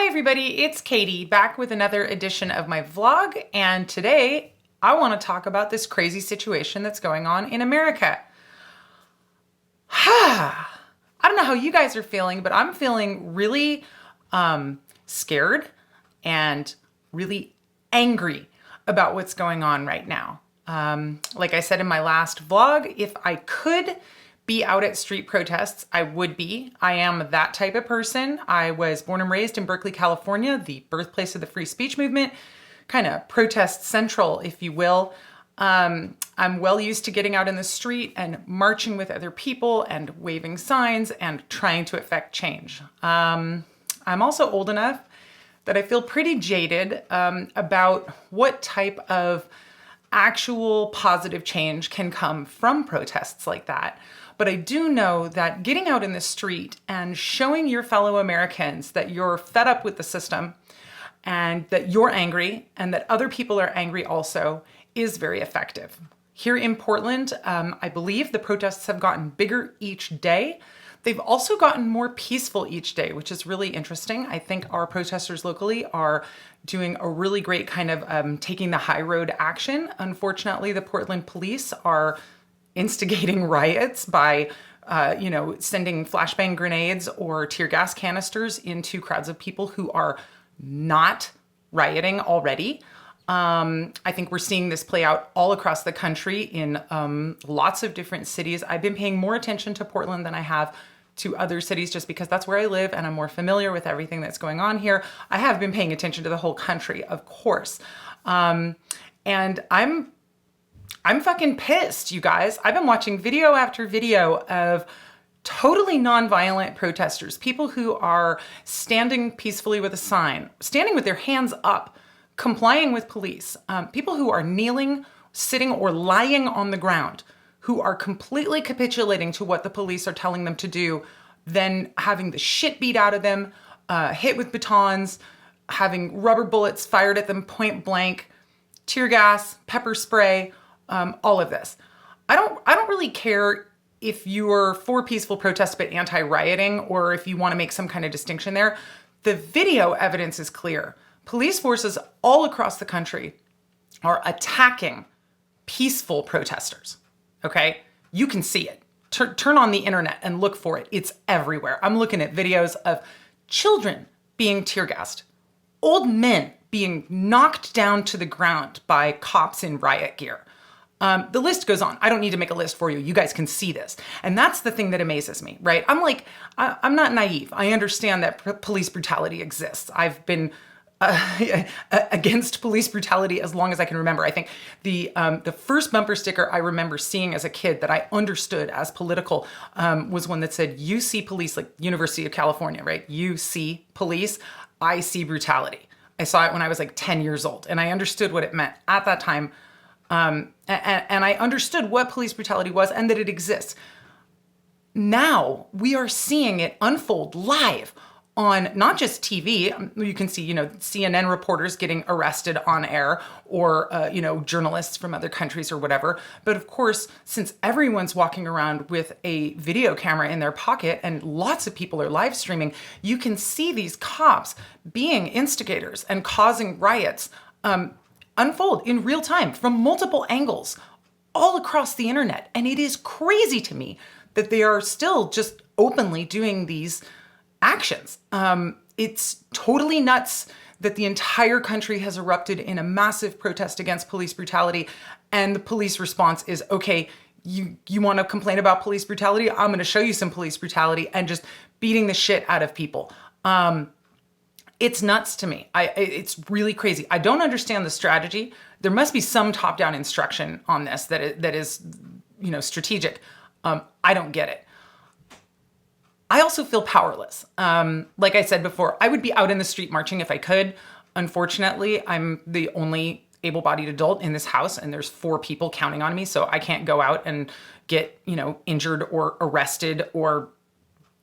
everybody, it's Katie back with another edition of my vlog, and today I want to talk about this crazy situation that's going on in America. I don't know how you guys are feeling, but I'm feeling really scared and really angry about what's going on right now. Like I said in my last vlog, if I could be out at street protests, I would be. I am that type of person. I was born and raised in Berkeley, California, the birthplace of the free speech movement, kind of protest central, if you will. I'm well used to getting out in the street and marching with other people and waving signs and trying to affect change. I'm also old enough that I feel pretty jaded about what type of actual positive change can come from protests like that. But I do know that getting out in the street and showing your fellow Americans that you're fed up with the system and that you're angry and that other people are angry also is very effective. Here in Portland, I believe the protests have gotten bigger each day. They've also gotten more peaceful each day, which is really interesting. I think our protesters locally are doing a really great kind of taking the high road action. Unfortunately, the Portland police are instigating riots by, sending flashbang grenades or tear gas canisters into crowds of people who are not rioting already. I think we're seeing this play out all across the country in lots of different cities. I've been paying more attention to Portland than I have to other cities just because that's where I live and I'm more familiar with everything that's going on here. I have been paying attention to the whole country, of course. And I'm fucking pissed, you guys. I've been watching video after video of totally nonviolent protesters, people who are standing peacefully with a sign, standing with their hands up, complying with police, people who are kneeling, sitting, or lying on the ground, who are completely capitulating to what the police are telling them to do, then having the shit beat out of them, hit with batons, having rubber bullets fired at them point blank, tear gas, pepper spray, all of this. I don't really care if you're for peaceful protests but anti-rioting, or if you want to make some kind of distinction there. The video evidence is clear. Police forces all across the country are attacking peaceful protesters, okay? You can see it. Turn on the internet and look for it. It's everywhere. I'm looking at videos of children being tear gassed, old men being knocked down to the ground by cops in riot gear. The list goes on. I don't need to make a list for you. You guys can see this. And that's the thing that amazes me, right? I'm not naive. I understand that police brutality exists. I've been against police brutality as long as I can remember. I think the first bumper sticker I remember seeing as a kid that I understood as political was one that said, "You see police," like University of California, right? "You see police, I see brutality." I saw it when I was like 10 years old, and I understood what it meant at that time. And I understood what police brutality was and that it exists. Now we are seeing it unfold live on not just TV. You can see, CNN reporters getting arrested on air, or, journalists from other countries or whatever. But of course, since everyone's walking around with a video camera in their pocket and lots of people are live streaming, you can see these cops being instigators and causing riots, unfold in real time from multiple angles all across the internet. And it is crazy to me that they are still just openly doing these actions. It's totally nuts that the entire country has erupted in a massive protest against police brutality. And the police response is, okay, you want to complain about police brutality? I'm going to show you some police brutality, and just beating the shit out of people. It's nuts to me. It's really crazy. I don't understand the strategy. There must be some top-down instruction on this that is strategic. I don't get it. I also feel powerless. Like I said before, I would be out in the street marching if I could. Unfortunately, I'm the only able-bodied adult in this house, and there's 4 people counting on me, so I can't go out and get, injured or arrested or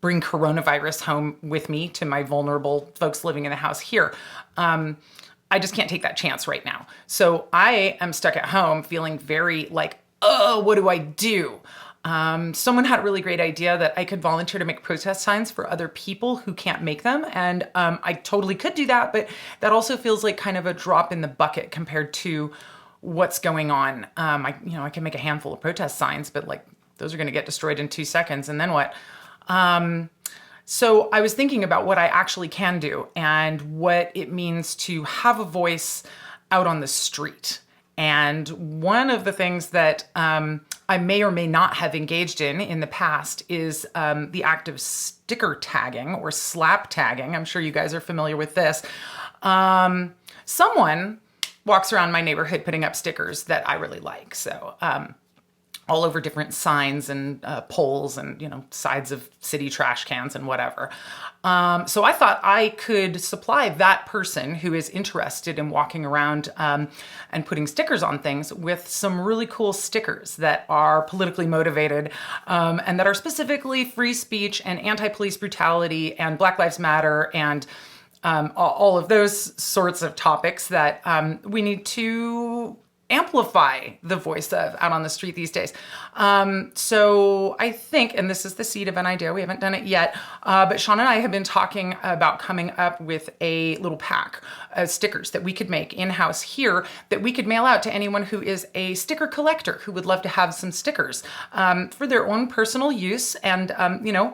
bring coronavirus home with me to my vulnerable folks living in the house here. I just can't take that chance right now. So I am stuck at home feeling very like, oh, what do I do? Someone had a really great idea that I could volunteer to make protest signs for other people who can't make them. And I totally could do that, but that also feels like kind of a drop in the bucket compared to what's going on. I can make a handful of protest signs, but like those are going to get destroyed in 2 seconds. And then what? So I was thinking about what I actually can do and what it means to have a voice out on the street. And one of the things that I may or may not have engaged in the past is the act of sticker tagging or slap tagging. I'm sure you guys are familiar with this. Someone walks around my neighborhood putting up stickers that I really like. So all over different signs and poles and, sides of city trash cans and whatever. So I thought I could supply that person who is interested in walking around and putting stickers on things with some really cool stickers that are politically motivated and that are specifically free speech and anti-police brutality and Black Lives Matter and all of those sorts of topics that we need to amplify the voice of out on the street these days. So I think, and this is the seed of an idea, we haven't done it yet, but Sean and I have been talking about coming up with a little pack of stickers that we could make in-house here that we could mail out to anyone who is a sticker collector who would love to have some stickers for their own personal use. And,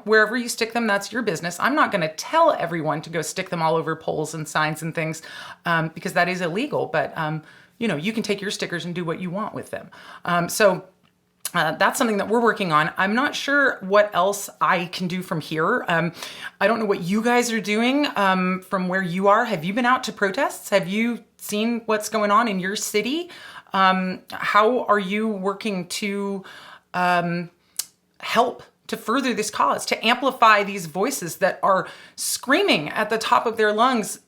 wherever you stick them, that's your business. I'm not going to tell everyone to go stick them all over poles and signs and things because that is illegal, but you can take your stickers and do what you want with them. So that's something that we're working on. I'm not sure what else I can do from here. I don't know what you guys are doing from where you are. Have you been out to protests? Have you seen what's going on in your city? How are you working to help to further this cause, to amplify these voices that are screaming at the top of their lungs,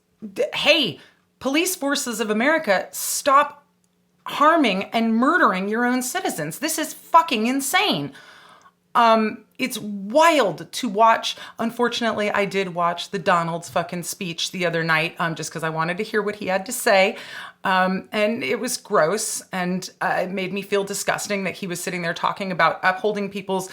hey, police forces of America, stop harming and murdering your own citizens. This is fucking insane. It's wild to watch. Unfortunately, I did watch the Donald's fucking speech the other night just because I wanted to hear what he had to say. And it was gross and it made me feel disgusting that he was sitting there talking about upholding people's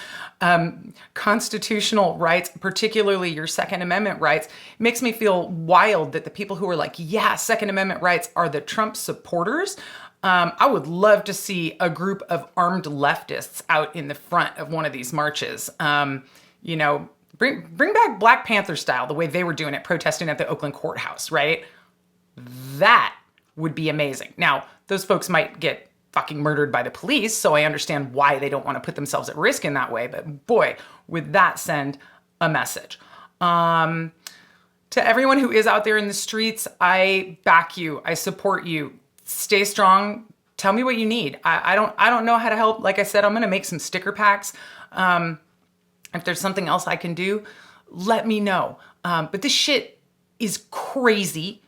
constitutional rights, particularly your Second Amendment rights. It makes me feel wild that the people who are like, yeah, Second Amendment rights are the Trump supporters. I would love to see a group of armed leftists out in the front of one of these marches. Bring back Black Panther style, the way they were doing it, protesting at the Oakland courthouse, right? That would be amazing. Now, those folks might get fucking murdered by the police, so I understand why they don't want to put themselves at risk in that way. But boy, would that send a message. To everyone who is out there in the streets, I back you. I support you. Stay strong. Tell me what you need. I don't know how to help. Like I said, I'm going to make some sticker packs. If there's something else I can do, let me know. But this shit is crazy.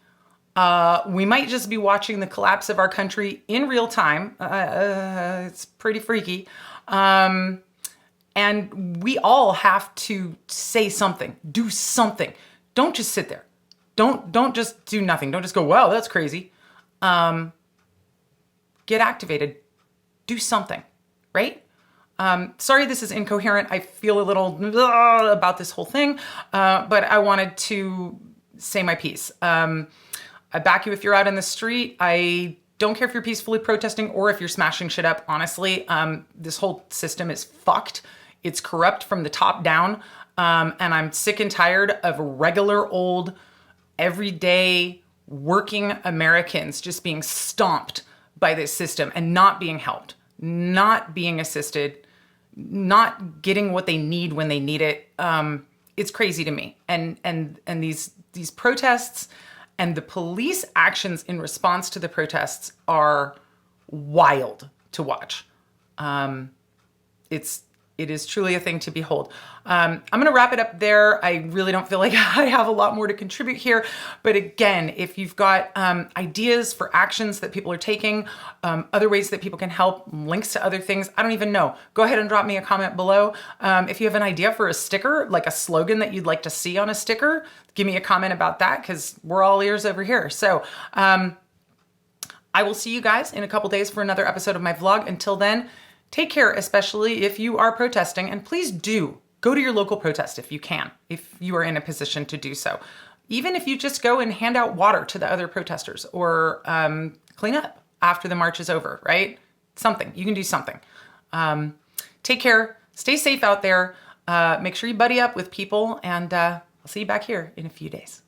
We might just be watching the collapse of our country in real time. It's pretty freaky. And we all have to say something, do something. Don't just sit there. Don't just do nothing. Don't just go, well, that's crazy. Get activated, do something, right? Sorry, this is incoherent. I feel a little about this whole thing, but I wanted to say my piece. I back you if you're out in the street. I don't care if you're peacefully protesting or if you're smashing shit up. Honestly, this whole system is fucked. It's corrupt from the top down. And I'm sick and tired of regular old, everyday, working Americans just being stomped by this system and not being helped, not being assisted, not getting what they need when they need it. It's crazy to me. And these protests and the police actions in response to the protests are wild to watch. It is truly a thing to behold. I'm going to wrap it up there. I really don't feel like I have a lot more to contribute here. But again, if you've got ideas for actions that people are taking, other ways that people can help, links to other things, I don't even know. Go ahead and drop me a comment below. If you have an idea for a sticker, like a slogan that you'd like to see on a sticker, give me a comment about that because we're all ears over here. So I will see you guys in a couple days for another episode of my vlog. Until then, Take care, especially if you are protesting, and please do go to your local protest if you can, if you are in a position to do so. Even if you just go and hand out water to the other protesters or clean up after the march is over, right? Something. You can do something. Take care. Stay safe out there. Make sure you buddy up with people, and I'll see you back here in a few days.